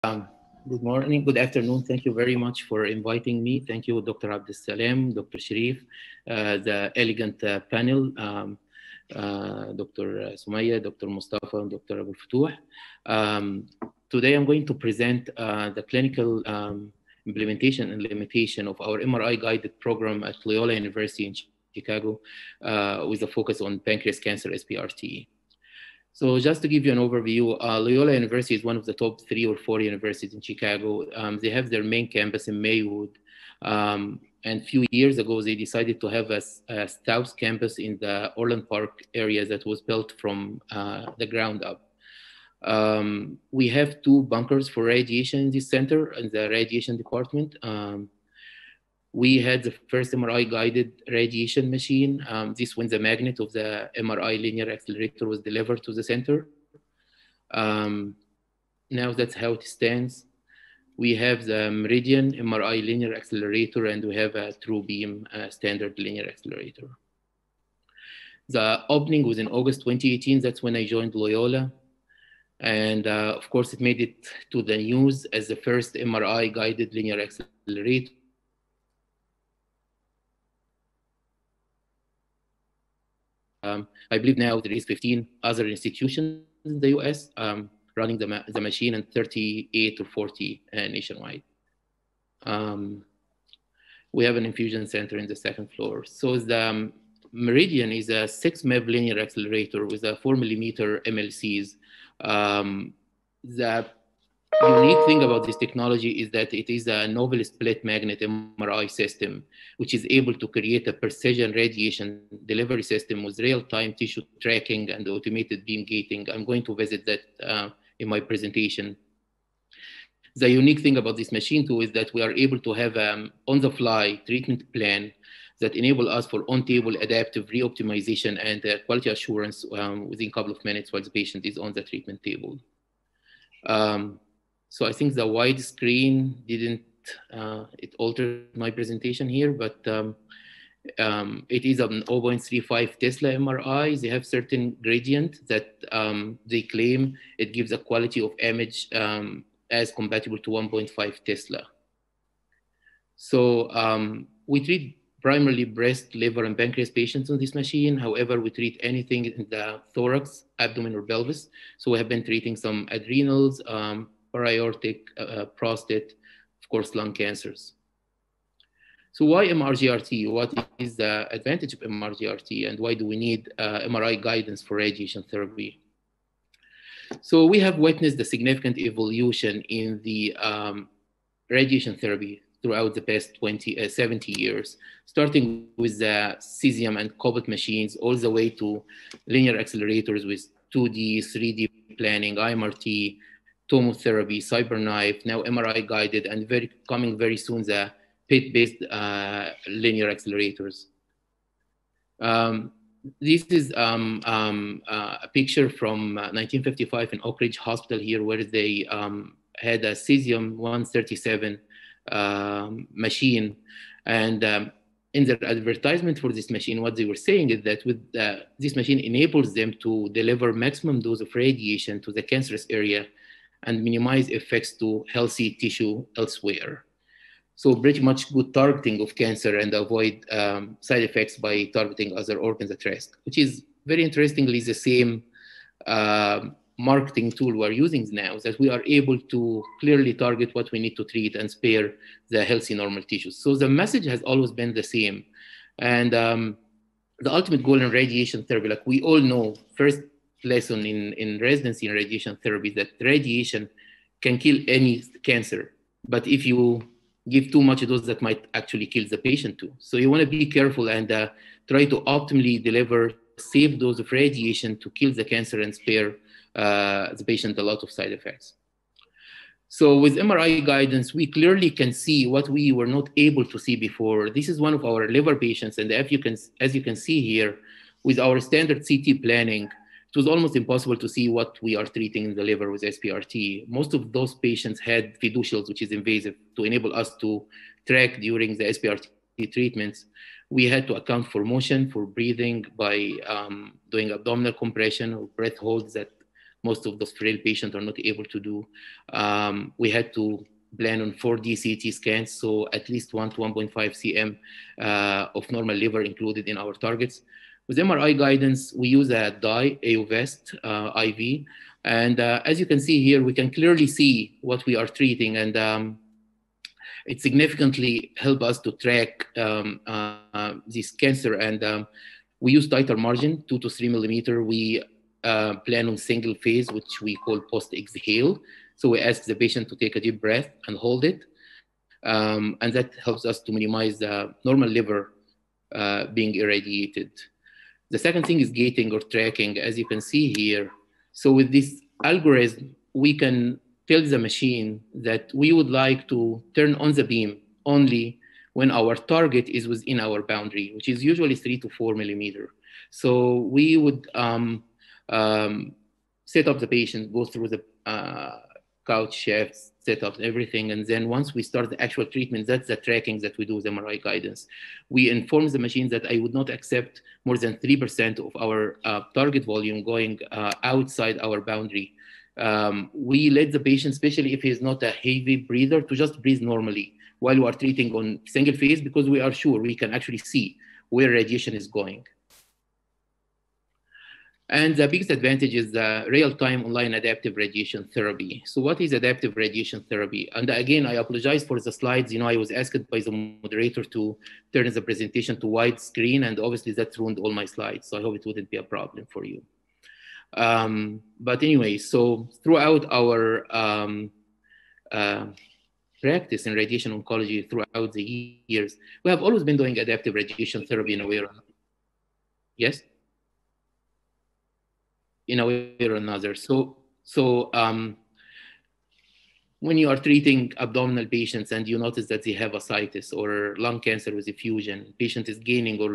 Good morning, good afternoon. Thank you very much for inviting me. Thank you, Dr. Abdessalem, Dr. Sharif, the elegant panel, Dr. Sumaya, Dr. Mustafa, and Dr. Abu Futuh. Today I'm going to present the clinical implementation and limitation of our MRI guided program at Loyola University in Chicago with a focus on pancreas cancer Sbrt. So just to give you an overview, Loyola University is one of the top 3 or 4 universities in Chicago. They have their main campus in Maywood. And a few years ago, they decided to have a South campus in the Orland Park area that was built from the ground up. We have 2 bunkers for radiation in this center, in the radiation department. We had the first MRI guided radiation machine. This when the magnet of the MRI linear accelerator was delivered to the center. Now that's how it stands. We have the Meridian MRI linear accelerator, and we have a TrueBeam standard linear accelerator. The opening was in August 2018. That's when I joined Loyola. And of course, it made it to the news as the first MRI guided linear accelerator. I believe now there is 15 other institutions in the US running the machine, and 38 or 40 nationwide. We have an infusion center in the 2nd floor. So the Meridian is a 6 MeV linear accelerator with a 4 millimeter MLCs. The unique thing about this technology is that it is a novel split magnet MRI system, which is able to create a precision radiation delivery system with real-time tissue tracking and automated beam gating. I'm going to visit that in my presentation. The unique thing about this machine too is that we are able to have on-the-fly treatment plan that enable us for on-table adaptive re-optimization and quality assurance within a couple of minutes while the patient is on the treatment table. So I think the wide screen didn't, it altered my presentation here, but it is an 0.35 Tesla MRI. They have certain gradient that they claim it gives a quality of image as compatible to 1.5 Tesla. So we treat primarily breast, liver, and pancreas patients on this machine. However, we treat anything in the thorax, abdomen, or pelvis. So we have been treating some adrenals, para-aortic, prostate, of course, lung cancers. So why MRGRT? What is the advantage of MRGRT, and why do we need MRI guidance for radiation therapy? So we have witnessed the significant evolution in the radiation therapy throughout the past 70 years, starting with the cesium and cobalt machines, all the way to linear accelerators with 2D, 3D planning, IMRT, tomotherapy, cyberknife, now MRI guided, and coming very soon the PET-based linear accelerators. This is a picture from 1955 in Oak Ridge Hospital here, where they had a cesium-137 machine. And in their advertisement for this machine, what they were saying is that with this machine enables them to deliver maximum dose of radiation to the cancerous area and minimize effects to healthy tissue elsewhere. So pretty much good targeting of cancer and avoid side effects by targeting other organs at risk, which is very interestingly the same marketing tool we're using now, that we are able to clearly target what we need to treat and spare the healthy normal tissues. So the message has always been the same. And the ultimate goal in radiation therapy, like we all know, first lesson in residency in radiation therapy, that radiation can kill any cancer. But if you give too much dose, that might actually kill the patient too. So you want to be careful and try to optimally deliver safe dose of radiation to kill the cancer and spare the patient a lot of side effects. So with MRI guidance, we clearly can see what we were not able to see before. This is one of our liver patients, and as you can see here, with our standard CT planning, it was almost impossible to see what we are treating in the liver with Sbrt. Most of those patients had fiducials, which is invasive, to enable us to track during the Sbrt treatments. We had to account for motion, for breathing by doing abdominal compression or breath holds that most of those frail patients are not able to do. We had to plan on 4D CT scans, so at least 1 to 1.5 cm of normal liver included in our targets. With MRI guidance, we use a dye, AOVest IV, and as you can see here, we can clearly see what we are treating, and it significantly helped us to track this cancer. And we use tighter margin, 2 to 3 millimeter. We plan on single phase, which we call post-exhale. So we ask the patient to take a deep breath and hold it. And that helps us to minimize the normal liver being irradiated. The second thing is gating or tracking, as you can see here. So with this algorithm, we can tell the machine that we would like to turn on the beam only when our target is within our boundary, which is usually 3 to 4 millimeter. So we would set up the patient, go through the couch shafts, setups, everything. And then once we start the actual treatment, that's the tracking that we do with MRI guidance. We inform the machine that I would not accept more than 3% of our target volume going outside our boundary. We let the patient, especially if he's not a heavy breather, to just breathe normally while we are treating on single phase, because we are sure we can actually see where radiation is going. And the biggest advantage is the real-time online adaptive radiation therapy. So what is adaptive radiation therapy? And again, I apologize for the slides. You know, I was asked by the moderator to turn the presentation to widescreen, and obviously that ruined all my slides. So I hope it wouldn't be a problem for you. But anyway, so throughout our practice in radiation oncology throughout the years, we have always been doing adaptive radiation therapy in a way or another. Yes? In a way or another. So when you are treating abdominal patients and you notice that they have ascites or lung cancer with effusion, patient is gaining or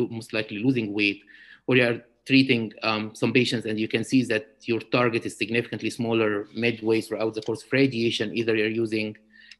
most likely losing weight, or you are treating some patients and you can see that your target is significantly smaller midway throughout the course of radiation, either you're using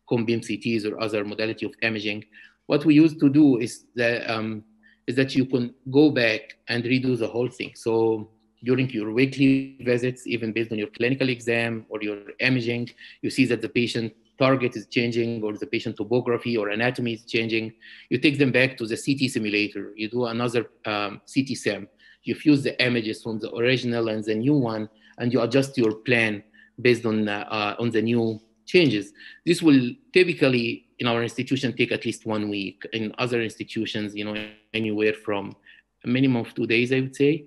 cone-beam CTs or other modality of imaging. What we used to do is that you can go back and redo the whole thing. So during your weekly visits, even based on your clinical exam or your imaging, you see that the patient target is changing or the patient topography or anatomy is changing. You take them back to the CT simulator. You do another CT sim. You fuse the images from the original and the new one, and you adjust your plan based on the new changes. This will typically, in our institution, take at least 1 week. In other institutions, you know, anywhere from a minimum of 2 days, I would say.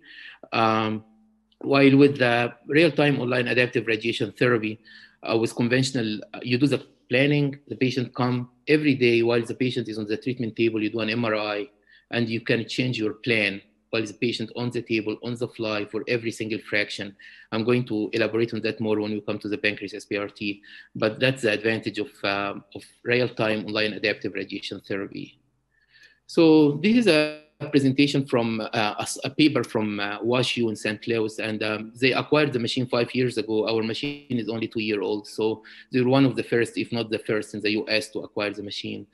While with the real-time online adaptive radiation therapy, with conventional, you do the planning, the patient come every day while the patient is on the treatment table, you do an MRI, and you can change your plan while the patient on the table, on the fly for every single fraction. I'm going to elaborate on that more when we come to the pancreas Sbrt, but that's the advantage of real-time online adaptive radiation therapy. So this is a presentation from a paper from WashU in St. Louis, and they acquired the machine 5 years ago. Our machine is only 2 years old, so they're one of the first, if not the first, in the US to acquire the machine.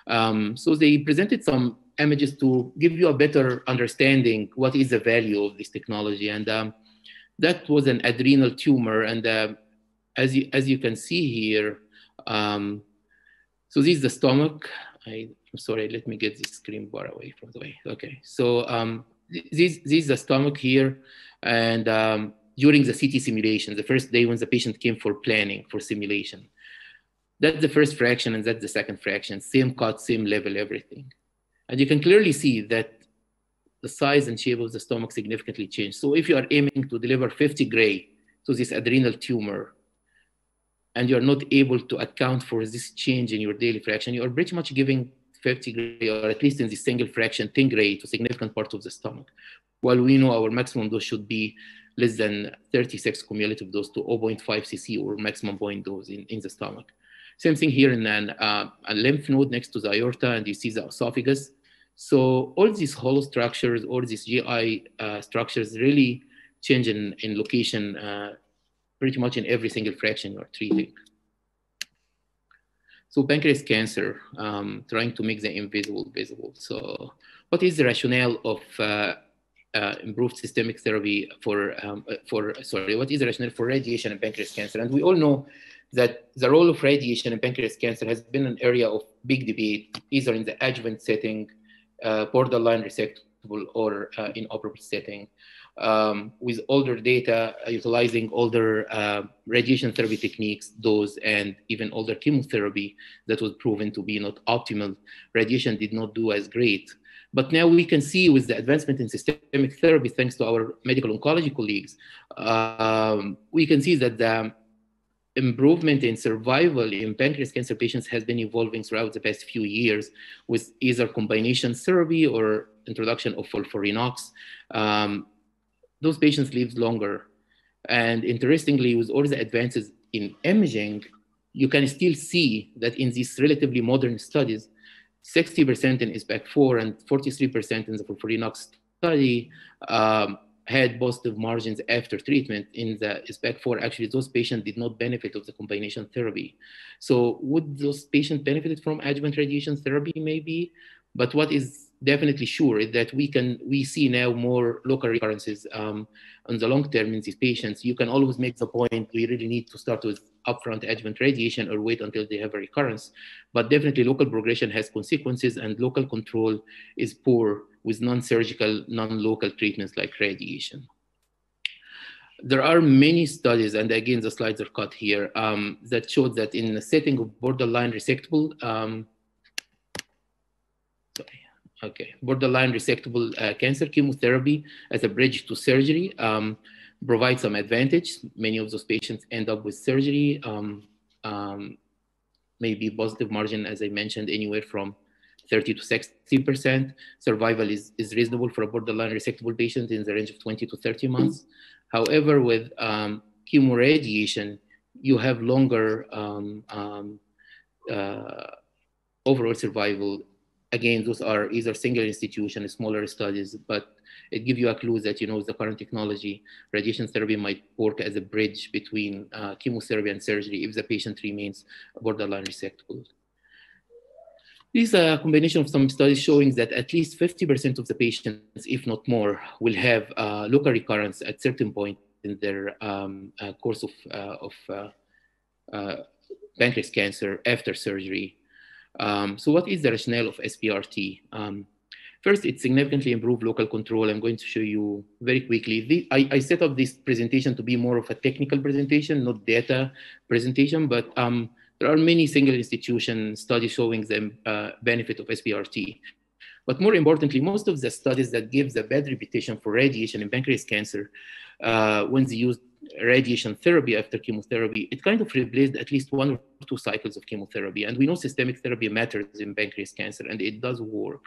So they presented some images to give you a better understanding what is the value of this technology, and that was an adrenal tumor, and as you can see here, so this is the stomach. I'm sorry, let me get this screen bar away from the way. Okay, so this is the stomach here, and during the CT simulation, the first day when the patient came for planning, for simulation, that's the first fraction and that's the second fraction, same cut, same level, everything. And you can clearly see that the size and shape of the stomach significantly changed. So if you are aiming to deliver 50 gray to this adrenal tumor, and you're not able to account for this change in your daily fraction, you are pretty much giving 50 gray, or at least in this single fraction, 10 gray to significant part of the stomach. While we know our maximum dose should be less than 36 cumulative dose to 0.5 cc or maximum point dose in the stomach. Same thing here in a lymph node next to the aorta, and you see the esophagus. So all these hollow structures, all these GI structures really change in location pretty much in every single fraction you're treating. So pancreas cancer, trying to make the invisible visible. So what is the rationale of improved systemic therapy what is the rationale for radiation in pancreas cancer? And we all know that the role of radiation in pancreas cancer has been an area of big debate, either in the adjuvant setting, borderline resectable, or inoperable setting. With older data utilizing older radiation therapy techniques, dose, and even older chemotherapy that was proven to be not optimal, radiation did not do as great. But now we can see with the advancement in systemic therapy, thanks to our medical oncology colleagues, we can see that the improvement in survival in pancreas cancer patients has been evolving throughout the past few years with either combination therapy or introduction of FOLFIRINOX. Those patients live longer. And interestingly, with all the advances in imaging, you can still see that in these relatively modern studies, 60% in SBAC4 and 43% in the FOLFIRINOX study had positive margins after treatment. In the SBAC4, actually, those patients did not benefit of the combination therapy. So would those patients benefit from adjuvant radiation therapy? Maybe. But what is definitely sure is that we see now more local recurrences on the long term in these patients. You can always make the point we really need to start with upfront adjuvant radiation or wait until they have a recurrence. But definitely local progression has consequences, and local control is poor with non-surgical, non-local treatments like radiation. There are many studies, and again, the slides are cut here, that showed that in the setting of borderline resectable, borderline resectable cancer, chemotherapy as a bridge to surgery provides some advantage. Many of those patients end up with surgery, maybe positive margin, as I mentioned, anywhere from 30 to 60%. Survival is reasonable for a borderline resectable patient in the range of 20 to 30 months. However, with chemoradiation, you have longer overall survival. Again, those are either single institution, smaller studies, but it gives you a clue that, with the current technology, radiation therapy might work as a bridge between chemotherapy and surgery if the patient remains borderline resectable. This is a combination of some studies showing that at least 50% of the patients, if not more, will have local recurrence at certain point in their course of pancreas cancer after surgery. So what is the rationale of Sbrt? First, it significantly improved local control. I'm going to show you very quickly. I set up this presentation to be more of a technical presentation, not data presentation, but there are many single institution studies showing the benefit of Sbrt. But more importantly, most of the studies that give the bad reputation for radiation in pancreas cancer, when they use radiation therapy after chemotherapy, it kind of replaced at least 1 or 2 cycles of chemotherapy. And we know systemic therapy matters in pancreas cancer, and it does work.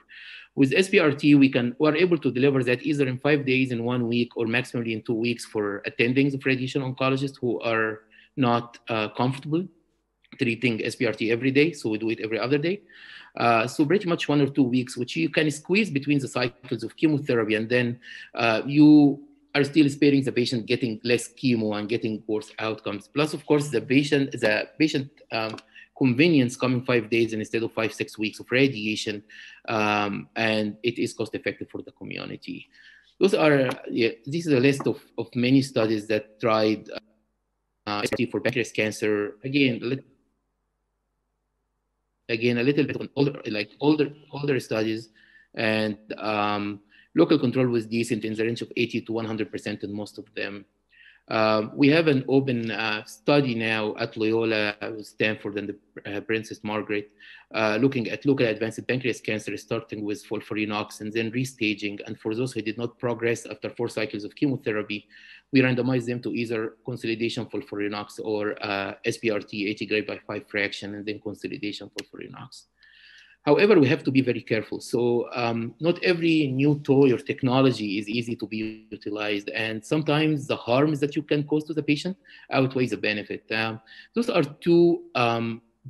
With Sbrt, we're able to deliver that either in 5 days, in 1 week, or maximally in 2 weeks for attendings of radiation oncologists who are not comfortable treating Sbrt every day. So we do it every other day. So pretty much 1 or 2 weeks, which you can squeeze between the cycles of chemotherapy, and then you are still sparing the patient getting less chemo and getting worse outcomes. Plus, of course, the patient convenience coming 5 days instead of 5-6 weeks of radiation, and it is cost effective for the community. This is a list of many studies that tried for pancreas cancer. Again, a little bit on older studies, and local control was decent in the range of 80 to 100% in most of them. We have an open study now at Loyola, Stanford, and the Princess Margaret, looking at local advanced pancreas cancer, starting with FOLFIRINOX and then restaging. And for those who did not progress after 4 cycles of chemotherapy, we randomized them to either consolidation FOLFIRINOX or Sbrt 80 grade by 5 fraction, and then consolidation FOLFIRINOX. However, we have to be very careful. So not every new toy or technology is easy to be utilized. And sometimes the harms that you can cause to the patient outweighs the benefit. Those are 2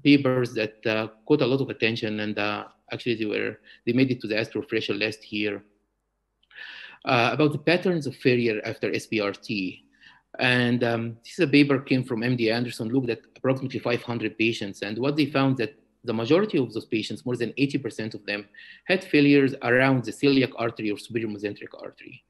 papers that caught a lot of attention, and actually they made it to the AstroFresh list here, about the patterns of failure after Sbrt. And this is a paper came from MD Anderson, looked at approximately 500 patients. And what they found that the majority of those patients, more than 80% of them, had failures around the celiac artery or superior mesenteric artery.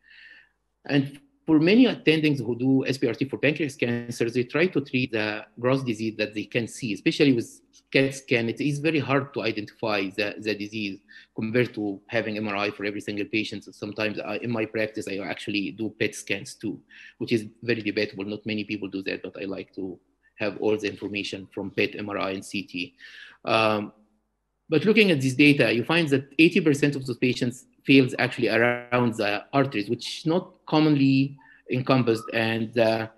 And for many attendings who do SBRT for pancreas cancer, they try to treat the gross disease that they can see, especially with CAT scan. It is very hard to identify the disease compared to having MRI for every single patient. So sometimes in my practice, I actually do PET scans too, which is very debatable. Not many people do that, but I like to have all the information from PET, MRI, and CT. Um, but looking at this data, you find that 80% of those patients fails actually around the arteries, which not commonly encompassed, and the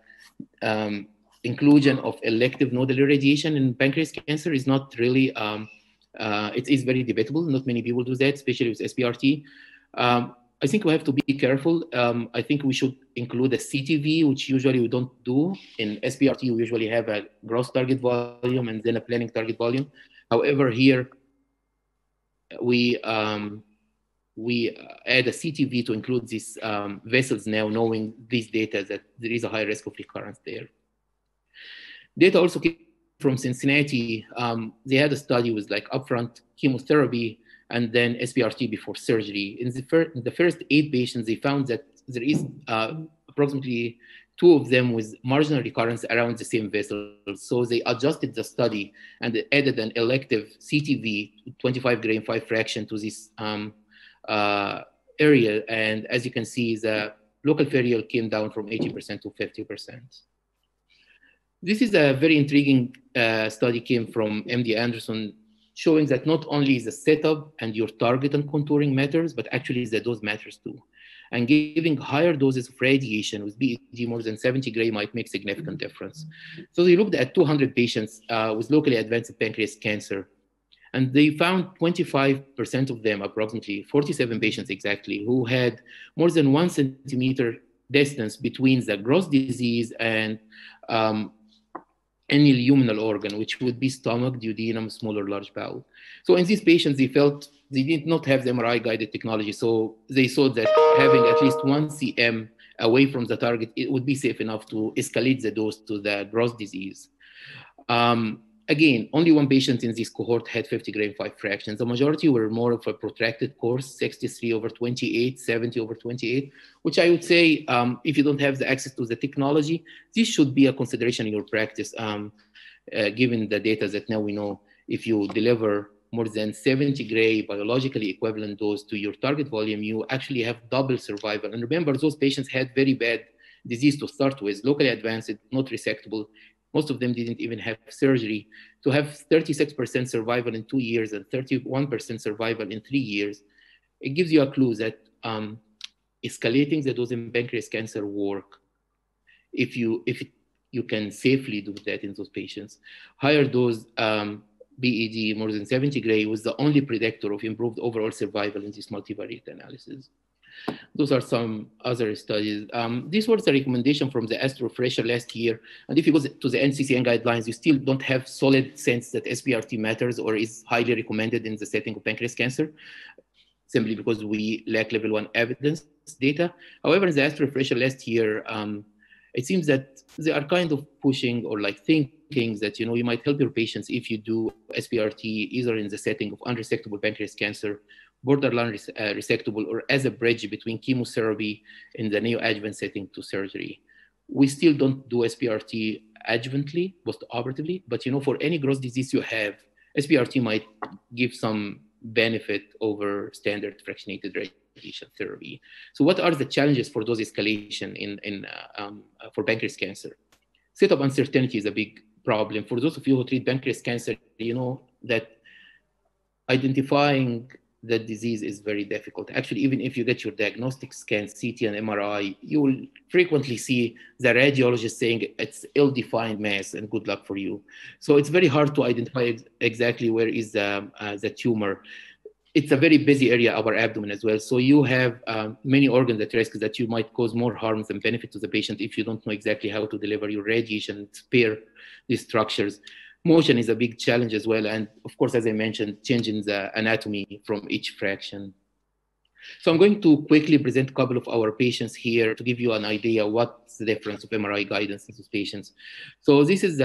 um, inclusion of elective nodal irradiation in pancreas cancer is not really, it is very debatable. Not many people do that, especially with SBRT. I think we have to be careful. I think we should include a CTV, which usually we don't do. In SBRT, we usually have a gross target volume and then a planning target volume. However, here we we add a CTV to include these vessels now, knowing these data that there is a high risk of recurrence there. Data also came from Cincinnati. They had a study with like upfront chemotherapy and then SBRT before surgery. In the first 8 patients, they found that there is approximately 2 of them with marginal recurrence around the same vessels. So they adjusted the study and added an elective CTV, 25 gray and 5 fraction, to this area. And as you can see, the local ferriole came down from 80% to 50%. This is a very intriguing study, came from MD Anderson, showing that not only is the setup and your target and contouring matters, but actually the dose matters too. And giving higher doses of radiation with BED more than 70 gray might make significant difference. So they looked at 200 patients with locally advanced pancreas cancer, and they found 25% of them, approximately 47 patients exactly, who had more than 1 centimeter distance between the gross disease and any luminal organ, which would be stomach, duodenum, small or large bowel. So in these patients, they felt they did not have the MRI guided technology. So they thought that having at least 1 cm away from the target, it would be safe enough to escalate the dose to the gross disease. Again, only 1 patient in this cohort had 50 gray 5 fractions. The majority were more of a protracted course, 63/28, 70/28, which I would say, if you don't have the access to the technology, this should be a consideration in your practice, given the data that now we know. If you deliver more than 70 gray biologically equivalent dose to your target volume, you actually have double survival. And remember, those patients had very bad disease to start with, locally advanced, not resectable. Most of them didn't even have surgery. To have 36% survival in 2 years and 31% survival in 3 years, it gives you a clue that escalating the dose in pancreas cancer work if you can safely do that in those patients. Higher dose BED more than 70 gray was the only predictor of improved overall survival in this multivariate analysis. Those are some other studies. This was a recommendation from the ASTRO refresher last year. And if you go to the NCCN guidelines, you still don't have solid sense that SBRT matters or is highly recommended in the setting of pancreas cancer, simply because we lack level 1 evidence data. However, in the ASTRO refresher last year, it seems that they are kind of pushing or like thinking that, you know, you might help your patients if you do SBRT either in the setting of unresectable pancreas cancer, borderline resectable, or as a bridge between chemotherapy in the neoadjuvant setting to surgery. We still don't do SBRT adjuvantly, post-operatively, but you know, for any gross disease you have, SBRT might give some benefit over standard fractionated radiation therapy. So what are the challenges for dose escalation for pancreas cancer? Setup uncertainty is a big problem. For those of you who treat pancreas cancer, you know that identifying the disease is very difficult. Actually, even if you get your diagnostic scan, CT and MRI, you will frequently see the radiologist saying it's ill-defined mass and good luck for you. So it's very hard to identify exactly where is the tumor. It's a very busy area, our abdomen as well. So you have many organs at risk that you might cause more harm than benefit to the patient if you don't know exactly how to deliver your radiation and spare these structures. Motion is a big challenge as well. And of course, as I mentioned, changing the anatomy from each fraction. So I'm going to quickly present a couple of our patients here to give you an idea what's the difference of MRI guidance in these patients. So this is,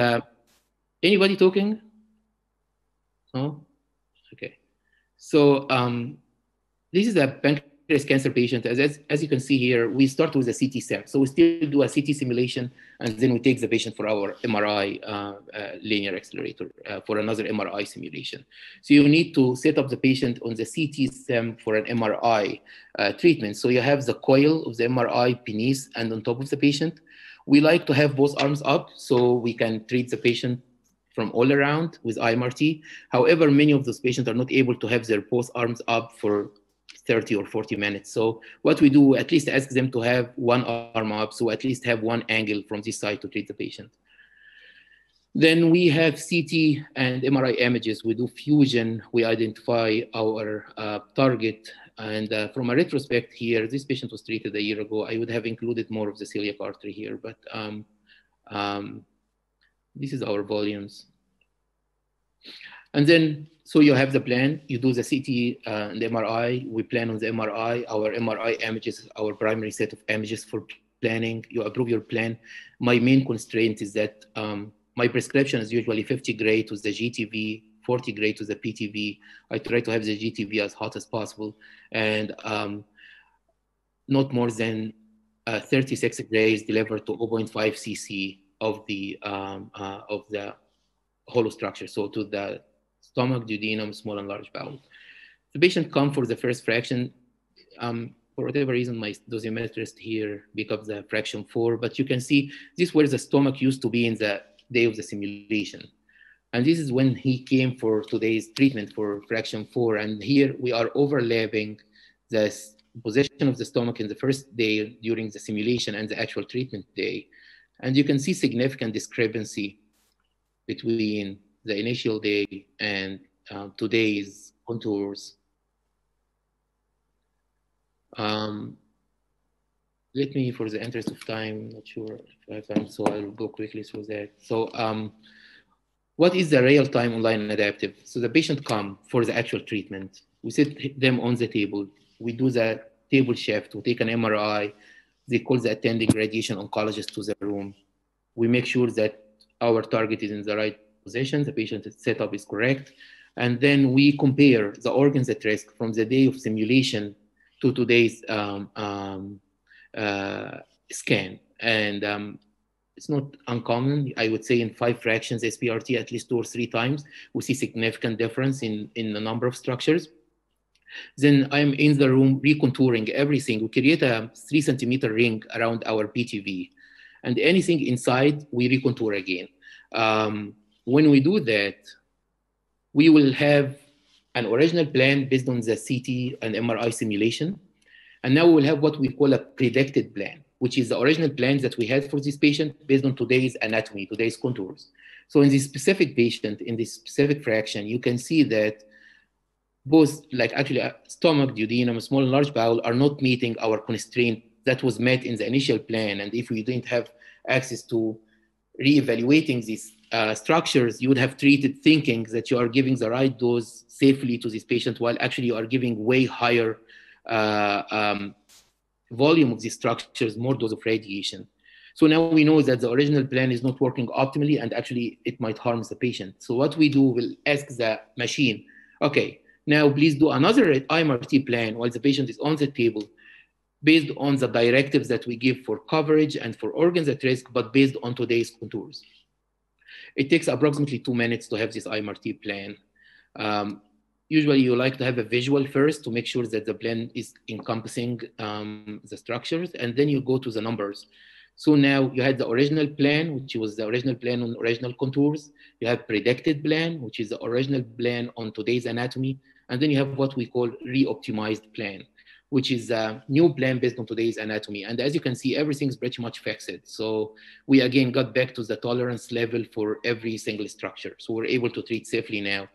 anybody talking? No? Okay. So this is a pancreas pancreas cancer patient, as you can see here, we start with a CT SEM. So we still do a CT simulation, and then we take the patient for our MRI linear accelerator for another MRI simulation. So you need to set up the patient on the CT SEM for an MRI treatment. So you have the coil of the MRI beneath and on top of the patient. We like to have both arms up so we can treat the patient from all around with IMRT. However, many of those patients are not able to have their both arms up for 30 or 40 minutes. So what we do, at least ask them to have one arm up, so at least have one angle from this side to treat the patient. Then we have CT and MRI images. We do fusion. We identify our target. And from a retrospect here, this patient was treated a year ago. I would have included more of the celiac artery here, but this is our volumes. And then, so you have the plan, you do the CT and MRI, we plan on the MRI, our MRI images, our primary set of images for planning, you approve your plan. My main constraint is that my prescription is usually 50 gray to the GTV, 40 gray to the PTV. I try to have the GTV as hot as possible, and not more than 36 grays delivered to 0.5 cc of the hollow structure, so to the stomach, duodenum, small and large bowel. The patient comes for the first fraction. For whatever reason, my dosimetrist here becomes the fraction 4, but you can see this is where the stomach used to be in the day of the simulation. And this is when he came for today's treatment for fraction 4. And here we are overlapping the position of the stomach in the first day during the simulation and the actual treatment day. And you can see significant discrepancy between the initial day and today's contours. Let me, for the interest of time, not sure if I have time, so I'll go quickly through that. So what is the real-time online adaptive? So the patient come for the actual treatment. We sit them on the table. We do the table shift. We take an MRI. They call the attending radiation oncologist to the room. We make sure that our target is in the right position, the patient setup is correct. And then we compare the organs at risk from the day of simulation to today's scan. And it's not uncommon. I would say in 5 fractions Sbrt, at least 2 or 3 times, we see significant difference in the number of structures. Then I'm in the room recontouring everything. We create a 3 centimeter ring around our PTV. And anything inside, we recontour again. When we do that, we will have an original plan based on the CT and MRI simulation. And now we will have what we call a predicted plan, which is the original plan that we had for this patient based on today's anatomy, today's contours. So in this specific patient, in this specific fraction, you can see that both, like actually stomach, duodenum, small and large bowel are not meeting our constraint that was met in the initial plan. And if we didn't have access to reevaluating these structures, you would have treated thinking that you are giving the right dose safely to this patient, while actually you are giving way higher volume of these structures, more dose of radiation. So now we know that the original plan is not working optimally, and actually it might harm the patient. So what we do, we'll ask the machine, okay, now please do another IMRT plan while the patient is on the table, based on the directives that we give for coverage and for organs at risk, but based on today's contours. It takes approximately 2 minutes to have this IMRT plan. Usually you like to have a visual first to make sure that the plan is encompassing the structures, and then you go to the numbers. So now you had the original plan, which was the original plan on original contours. You have predicted plan, which is the original plan on today's anatomy. And then you have what we call re-optimized plan, which is a new plan based on today's anatomy. And as you can see, everything's pretty much fixed. So we again got back to the tolerance level for every single structure. So we're able to treat safely now.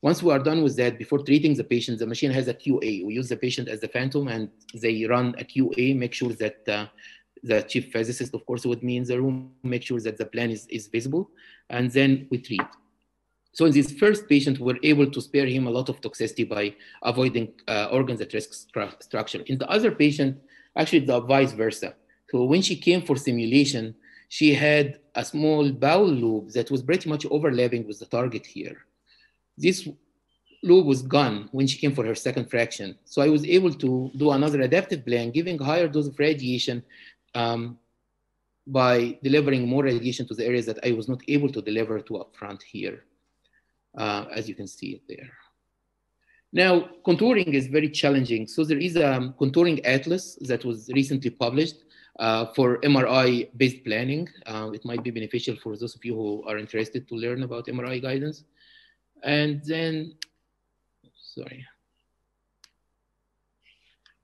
Once we are done with that, before treating the patient, the machine has a QA. We use the patient as the phantom, and they run a QA, make sure that the chief physicist, of course, with me in the room, make sure that the plan is visible, and then we treat. So in this first patient, we're able to spare him a lot of toxicity by avoiding organs at risk structure. In the other patient, actually the vice versa. So when she came for simulation, she had a small bowel loop that was pretty much overlapping with the target here. This lobe was gone when she came for her second fraction. So I was able to do another adaptive plan, giving higher dose of radiation by delivering more radiation to the areas that I was not able to deliver to upfront here, as you can see it there. Now, contouring is very challenging. So there is a contouring atlas that was recently published for MRI-based planning. It might be beneficial for those of you who are interested to learn about MRI guidance. And then, sorry.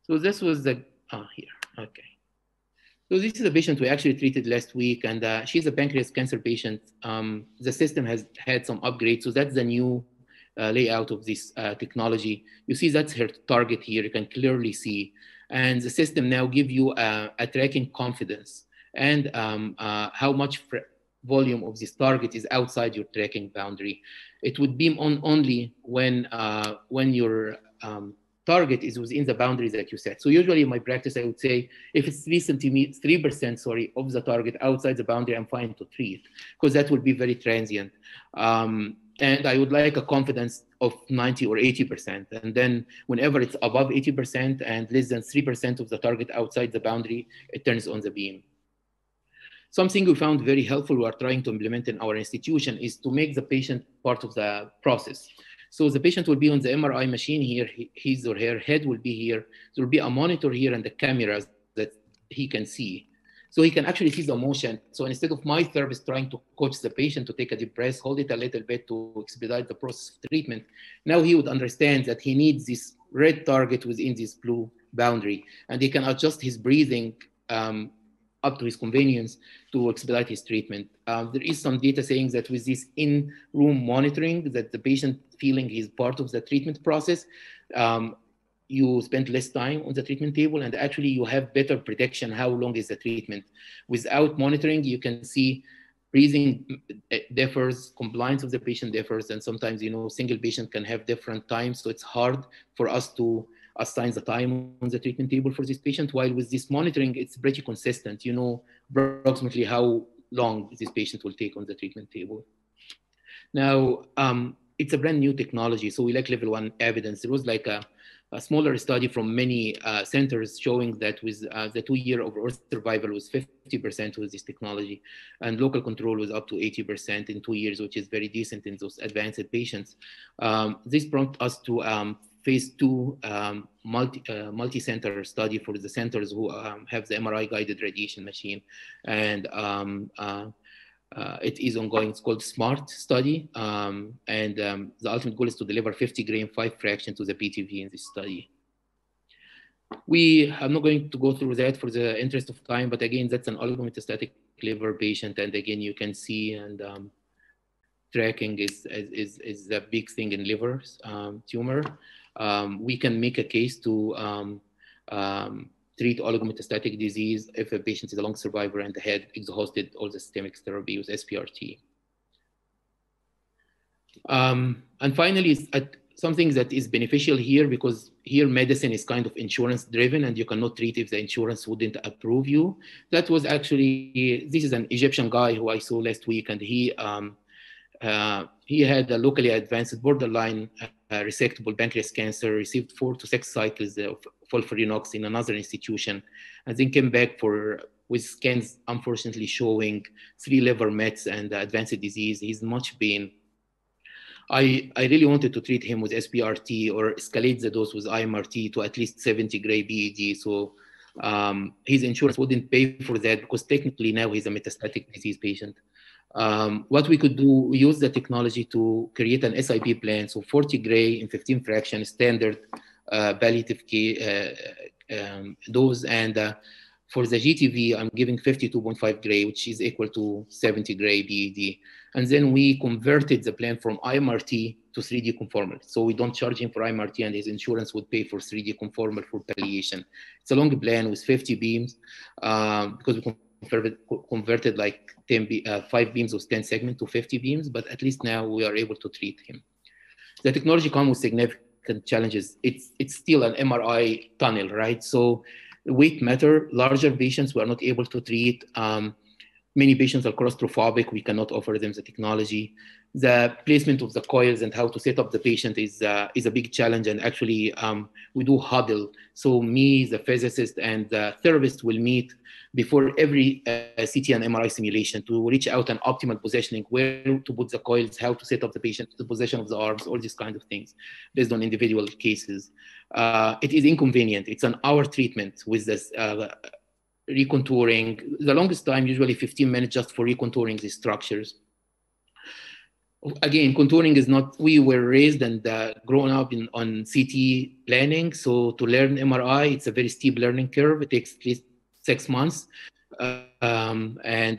So this was the, here, okay. So this is a patient we actually treated last week, and she's a pancreas cancer patient. The system has had some upgrades, so that's the new layout of this technology. You see that's her target here, you can clearly see. And the system now give you a tracking confidence and how much volume of this target is outside your tracking boundary. It would beam on only when your target is within the boundaries that you set. So usually in my practice, I would say if it's 3% sorry, of the target outside the boundary, I'm fine to treat, because that would be very transient. And I would like a confidence of 90 or 80%. And then whenever it's above 80% and less than 3% of the target outside the boundary, it turns on the beam. Something we found very helpful we are trying to implement in our institution is to make the patient part of the process. So the patient will be on the MRI machine here, his or her head will be here. There will be a monitor here and the cameras that he can see. So he can actually see the motion. So instead of my therapist trying to coach the patient to take a deep breath, hold it a little bit to expedite the process of treatment, now he would understand that he needs this red target within this blue boundary, and he can adjust his breathing up to his convenience to expedite his treatment. There is some data saying that with this in-room monitoring, that the patient feeling he's part of the treatment process, you spend less time on the treatment table, and actually you have better prediction how long is the treatment. Without monitoring, you can see breathing differs, compliance of the patient differs, and sometimes, single patient can have different times, so it's hard for us to assign the time on the treatment table for this patient, while with this monitoring, it's pretty consistent. You know approximately how long this patient will take on the treatment table. Now, it's a brand new technology, so we like level 1 evidence. There was like a smaller study from many centers showing that with the 2-year overall survival was 50% with this technology, and local control was up to 80% in 2 years, which is very decent in those advanced patients. This prompted us to phase 2 multi-center study for the centers who have the MRI guided radiation machine, and it is ongoing. It's called Sbrt study, and the ultimate goal is to deliver 50 gram 5 fraction to the PTV in this study. I'm not going to go through that for the interest of time, but again, that's an oligometastatic liver patient, and again, you can see, and tracking is a big thing in liver tumor. We can make a case to treat oligometastatic disease if a patient is a long survivor and had exhausted all the systemic therapy with Sbrt. And finally, something that is beneficial here, because here medicine is kind of insurance driven and you cannot treat if the insurance wouldn't approve you. That was actually, this is an Egyptian guy who I saw last week, and he had a locally advanced borderline resectable pancreas cancer, received 4 to 6 cycles of FOLFIRINOX in another institution, and then came back with scans unfortunately showing 3 liver mets and advanced disease. He's in much pain. I really wanted to treat him with Sbrt or escalate the dose with IMRT to at least 70 gray BED. So his insurance wouldn't pay for that, because technically now he's a metastatic disease patient. What we could do, we use the technology to create an SIP plan. So 40 gray in 15 fraction standard palliative dose. And for the GTV, I'm giving 52.5 gray, which is equal to 70 gray BED. And then we converted the plan from IMRT to 3D conformal. So we don't charge him for IMRT, and his insurance would pay for 3D conformal for palliation. It's a long plan with 50 beams, because we converted like 5 beams of 10 segment to 50 beams, but at least now we are able to treat him. The technology comes with significant challenges. It's still an MRI tunnel, right? So weight matter. Larger patients we are not able to treat. Many patients are claustrophobic. We cannot offer them the technology. The placement of the coils and how to set up the patient is a big challenge. And actually, we do huddle. So me, the physicist, and the therapist will meet before every CT and MRI simulation to reach out an optimal positioning, where to put the coils, how to set up the patient, the position of the arms, all these kind of things based on individual cases. It is inconvenient. It's an hour treatment with this recontouring. The longest time, usually 15 minutes just for recontouring these structures. Again, contouring is not, we were raised and grown up on CT planning. So to learn MRI, it's a very steep learning curve. It takes at least 6 months. Adaptive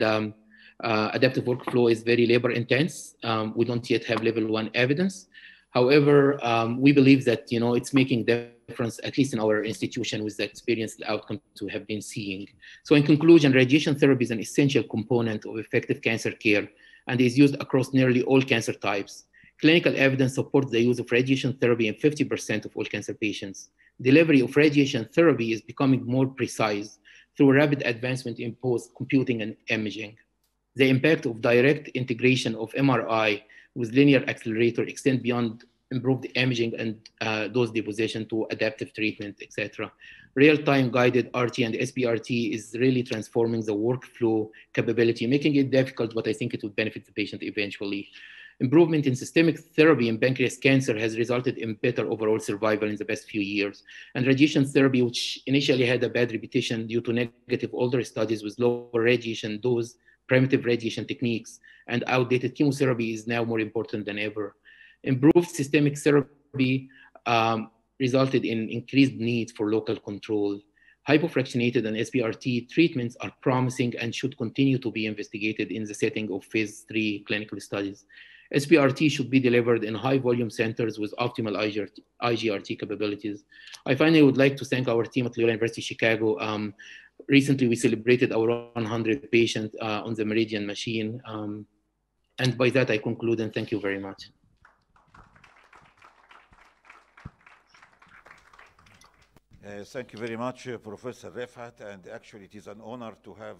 workflow is very labor intense. We don't yet have level 1 evidence. However, we believe that, it's making difference, at least in our institution, with the experienced outcomes we have been seeing. So in conclusion, radiation therapy is an essential component of effective cancer care and is used across nearly all cancer types. Clinical evidence supports the use of radiation therapy in 50% of all cancer patients. Delivery of radiation therapy is becoming more precise through rapid advancement in both computing and imaging. The impact of direct integration of MRI with linear accelerator extend beyond improved imaging and dose deposition to adaptive treatment, etc. Real-time guided RT and Sbrt is really transforming the workflow capability, making it difficult, but I think it would benefit the patient eventually. Improvement in systemic therapy in pancreas cancer has resulted in better overall survival in the past few years. And radiation therapy, which initially had a bad reputation due to negative older studies with lower radiation dose, primitive radiation techniques, and outdated chemotherapy, is now more important than ever. Improved systemic therapy resulted in increased need for local control. Hypofractionated and Sbrt treatments are promising and should continue to be investigated in the setting of phase 3 clinical studies. Sbrt should be delivered in high volume centers with optimal IGRT capabilities. I finally would like to thank our team at Loyola University Chicago. Recently, we celebrated our 100 patient on the Meridian machine. And by that, I conclude, and thank you very much. Thank you very much, Professor Refaat. And actually, it is an honor to have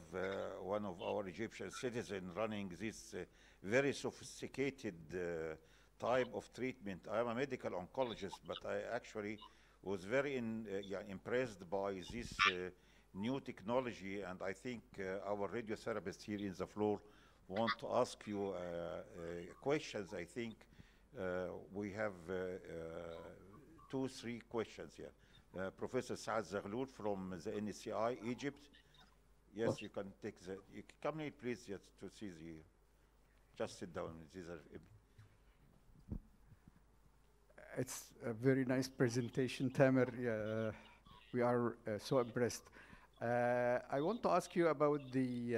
one of our Egyptian citizens running this very sophisticated type of treatment. I am a medical oncologist, but I actually was very impressed by this new technology. And I think our radiotherapists here in the floor want to ask you questions. I think we have 2-3 questions here. Professor Saad Zaghloul from the NCI Egypt. Yes, you can take the. You come here, please, yes, to see the. Just sit down. It's a very nice presentation, Tamer. We are so impressed. I want to ask you about the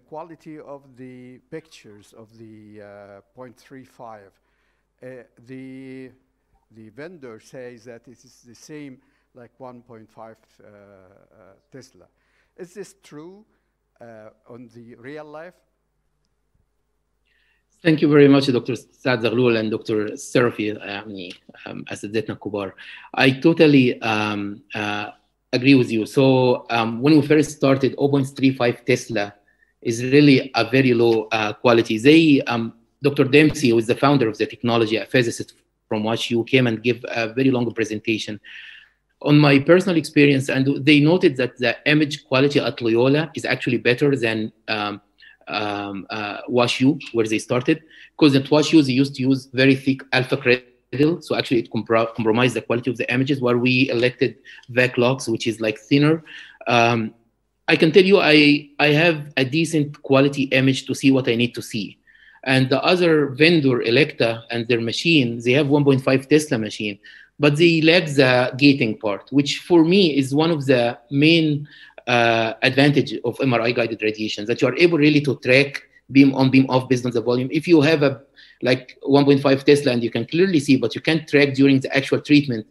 quality of the pictures of the 0.35. The vendor says that it is the same like 1.5 Tesla. Is this true on the real life? Thank you very much, Dr. Saad Zaghloul and Dr. Serafi, أساتذتنا الكبار. I totally agree with you. So when we first started, 0.35 Tesla is really a very low quality. Dr. Dempsey, who is the founder of the technology, a physicist from WashU, came and gave a very long presentation on my personal experience, and they noted that the image quality at Loyola is actually better than WashU, where they started, because at WashU they used to use very thick alpha cradle, so actually it compromised the quality of the images, where we elected VacLox, which is like thinner. I can tell you I have a decent quality image to see what I need to see. And the other vendor, Electa, and their machine, they have 1.5 Tesla machine, but they lack the gating part, which for me is one of the main advantage of MRI guided radiation, that you are able really to track beam on, beam off based on the volume. If you have a like 1.5 Tesla and you can clearly see, but you can't track during the actual treatment,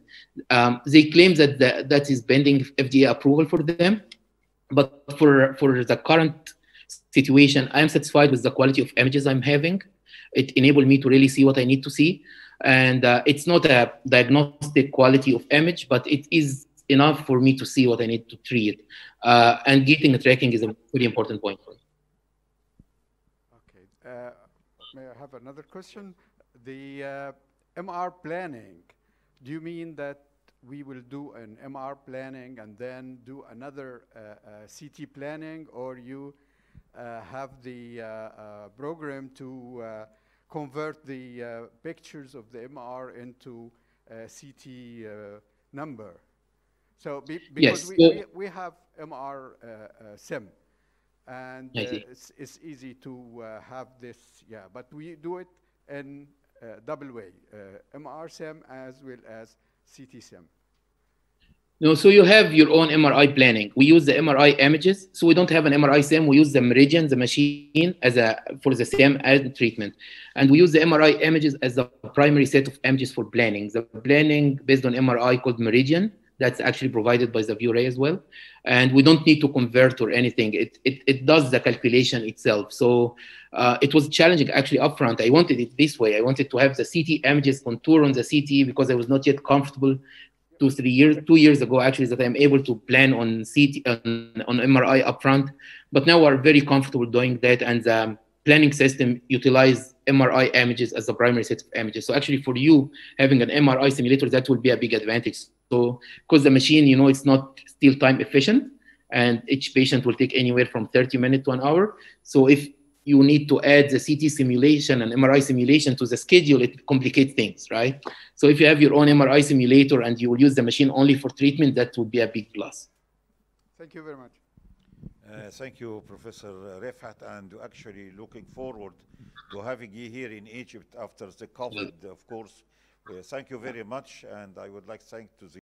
they claim that that is pending FDA approval for them. But for the current situation, I'm satisfied with the quality of images I'm having. It enabled me to really see what I need to see. And it's not a diagnostic quality of image, but it is enough for me to see what I need to treat. And getting a tracking is a very important point for me. Okay. may I have another question? The MR planning, do you mean that we will do an MR planning and then do another CT planning, or you have the program to convert the pictures of the MR into CT number? So because Yes. we have MR sim, and I see. it's easy to have this, yeah, but we do it in double way, MR sim as well as CT sim. No, so you have your own MRI planning. We use the MRI images, so we don't have an MRI SIM. We use the Meridian, the machine, as a for the SIM as treatment, and we use the MRI images as the primary set of images for planning. The planning based on MRI called Meridian. That's actually provided by the View-Ray as well, and we don't need to convert or anything. It does the calculation itself. So it was challenging actually upfront. I wanted it this way. I wanted to have the CT images contour on the CT because I was not yet comfortable 2 years ago actually that I'm able to plan on CT on MRI upfront, but now we're very comfortable doing that, and the planning system utilize MRI images as the primary set of images. So actually for you having an MRI simulator, that will be a big advantage. So because the machine, it's not still time efficient, and each patient will take anywhere from 30 minutes to an hour. So if you need to add the CT simulation and MRI simulation to the schedule, it complicates things, right? So if you have your own MRI simulator and you will use the machine only for treatment, that would be a big plus. Thank you very much. Thank you, Professor Refaat, and actually looking forward to having you here in Egypt after the COVID, of course. Thank you very much, and I would like to thank to the